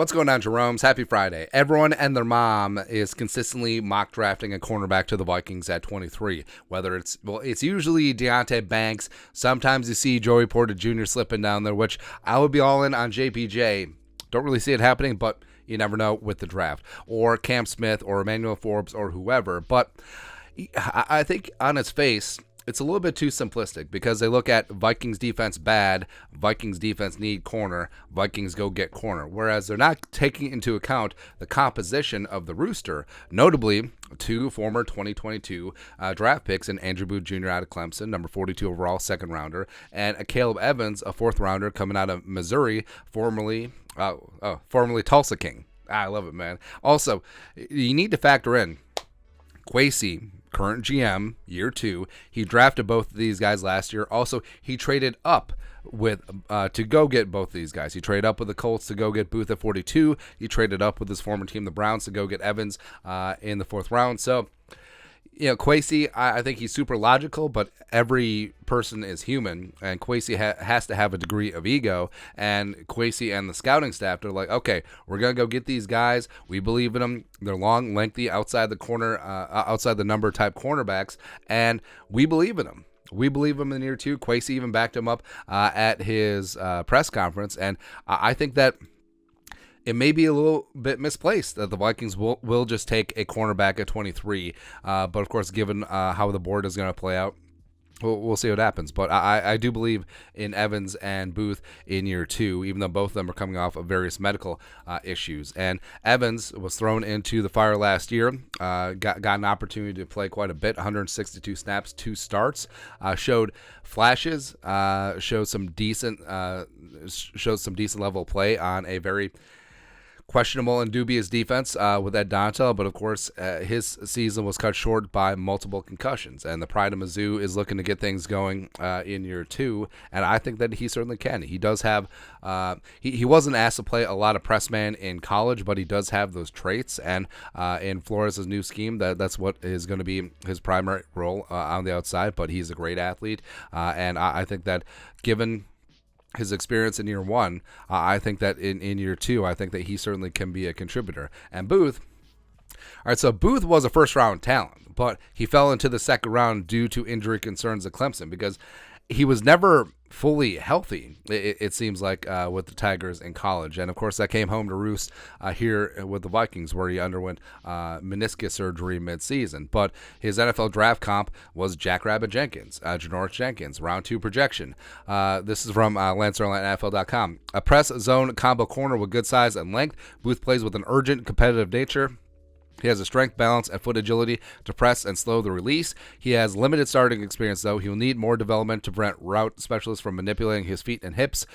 What's going on, Jerome's? Happy Friday. Everyone and their mom is consistently mock drafting a cornerback to the Vikings at 23. Whether it's usually Deonte Banks. Sometimes you see Joey Porter Jr. slipping down there, which I would be all in on JPJ. Don't really see it happening, but you never know with the draft. Or Cam Smith or Emmanuel Forbes or whoever. But I think on its face, it's a little bit too simplistic because they look at Vikings defense bad, Vikings defense need corner, Vikings go get corner. Whereas they're not taking into account the composition of the rooster, notably two former 2022 draft picks in Andrew Booth Jr. out of Clemson, number 42 overall, second rounder, and Akayleb Evans, a fourth rounder coming out of Missouri, formerly Tulsa King. I love it, man. Also, you need to factor in Kwesi, current GM, year 2. He drafted both of these guys last year. Also, he traded up with to go get both of these guys. He traded up with the Colts to go get Booth at 42. He traded up with his former team, the Browns, to go get Evans in the 4th round. So, Kwesi, I think he's super logical, but every person is human, and Kwesi has to have a degree of ego, and Kwesi and the scouting staff, they're like, okay, we're going to go get these guys. We believe in them. They're long, lengthy, outside the number type cornerbacks, and we believe in them. We believe him in year 2. Kwesi even backed him up at his press conference, and I think that it may be a little bit misplaced that the Vikings will just take a cornerback at 23. But, of course, given how the board is going to play out, we'll see what happens. But I do believe in Evans and Booth in year 2, even though both of them are coming off of various medical issues. And Evans was thrown into the fire last year, got an opportunity to play quite a bit, 162 snaps, 2 starts, showed flashes, showed some decent level of play on a very questionable and dubious defense with Ed Donatell, but of course his season was cut short by multiple concussions, and the Pride of Mizzou is looking to get things going in year 2, and I think that he certainly can. He does have he wasn't asked to play a lot of press man in college, but he does have those traits, and in Flores' new scheme, that's what is going to be his primary role on the outside, but he's a great athlete, and I think that given his experience in year 1, I think that in year 2, I think that he certainly can be a contributor. And Booth, all right, so Booth was a first-round talent, but he fell into the 2nd round due to injury concerns at Clemson because he was never fully healthy, it seems like, with the Tigers in college. And, of course, that came home to roost here with the Vikings, where he underwent meniscus surgery midseason. But his NFL draft comp was Jackrabbit Jenkins, Janoris Jenkins, round 2 projection. This is from LanceRoland@NFL.com. A press zone combo corner with good size and length. Booth plays with an urgent, competitive nature. He has a strength, balance, and foot agility to press and slow the release. He has limited starting experience, though. He will need more development to prevent route specialists from manipulating his feet and hips.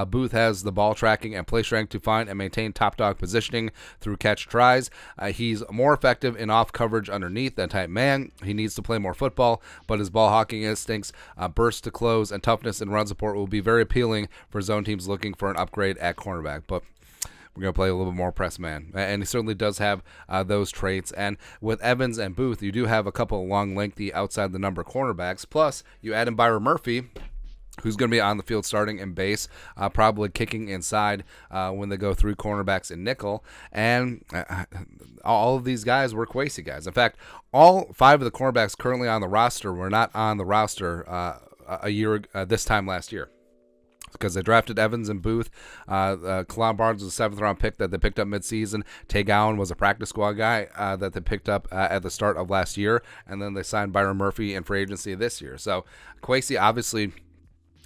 Booth has the ball tracking and play strength to find and maintain top dog positioning through catch tries. He's more effective in off coverage underneath than type man. He needs to play more football, but his ball hawking instincts, burst to close, and toughness and run support will be very appealing for zone teams looking for an upgrade at cornerback. But we're going to play a little bit more press man. And he certainly does have those traits. And with Evans and Booth, you do have a couple of long, lengthy, outside the number cornerbacks. Plus, you add in Byron Murphy, who's going to be on the field starting in base, probably kicking inside when they go through cornerbacks in nickel. And all of these guys were Kwesi guys. In fact, all 5 of the cornerbacks currently on the roster were not on the roster this time last year, because they drafted Evans and Booth. Kalon Barnes was a 7th-round pick that they picked up midseason. Tay Gowan was a practice squad guy that they picked up at the start of last year, and then they signed Byron Murphy in free agency this year. So Kwesi obviously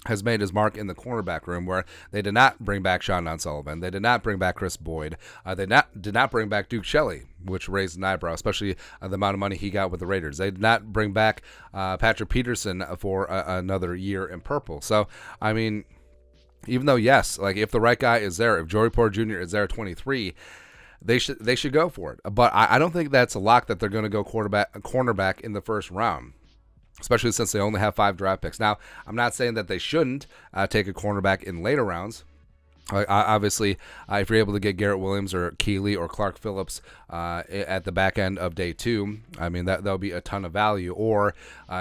has made his mark in the cornerback room, where they did not bring back Sean Sullivan. They did not bring back Chris Boyd. They did not bring back Duke Shelley, which raised an eyebrow, especially the amount of money he got with the Raiders. They did not bring back Patrick Peterson for another year in purple. So, I mean, even though, yes, like if the right guy is there, if Joey Porter Jr. is there at 23, they should go for it. But I don't think that's a lock that they're going to go cornerback in the 1st round, especially since they only have 5 draft picks. Now, I'm not saying that they shouldn't take a cornerback in later rounds. Obviously, if you're able to get Garrett Williams or Keeley or Clark Phillips at the back end of day 2, I mean, that'll be a ton of value. Or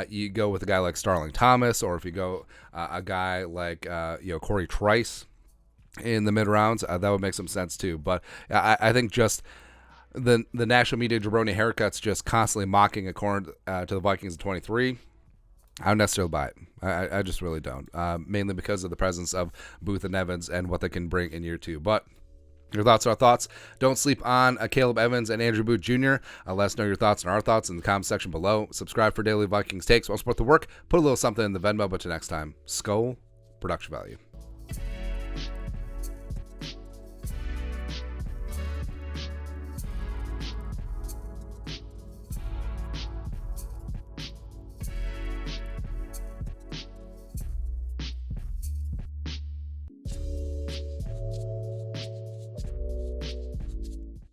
you go with a guy like Starling Thomas, or if you go a guy like Corey Trice, in the mid rounds, that would make some sense too. But I think just the national media jabroni haircuts just constantly mocking a corner to the Vikings in 23. I don't necessarily buy it. I just really don't. Mainly because of the presence of Booth and Evans and what they can bring in year 2. But your thoughts are our thoughts. Don't sleep on Akayleb Evans and Andrew Booth Jr. Let us know your thoughts and our thoughts in the comment section below. Subscribe for daily Vikings takes. Want to support the work? Put a little something in the Venmo. But till next time, Skull Production Value.